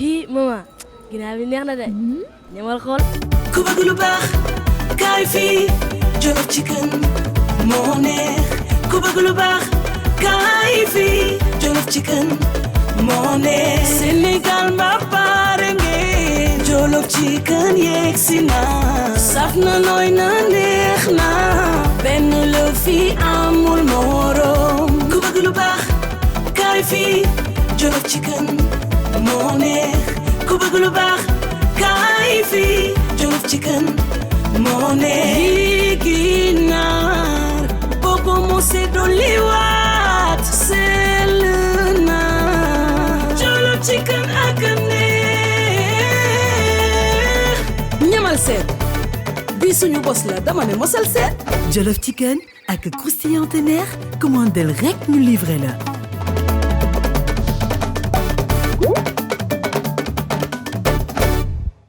hi maman ginnaaw bi neex na de ñamal xool ku bëgg lu baax kaay fii Jollof Chicken moo neex ku bëgg lu baax kaay fii Jollof Chicken moo neex Sénégal mbaa pare ngeen Jollof Chicken yegsi na saf na nooy na neex na benn la fi amul morom ku bëgg lu baax kaay fii Jollof Chicken moo neex ku bëgg lu baax kaay fii Jollof Chicken moo neex ginaar boobu moo se dolli waat sell na Jollof Chicken ak neex ñamal seet bii suñu bos la dama ne mosal seet Jollof Chicken ak croustillant neex commandel rek ñu livré la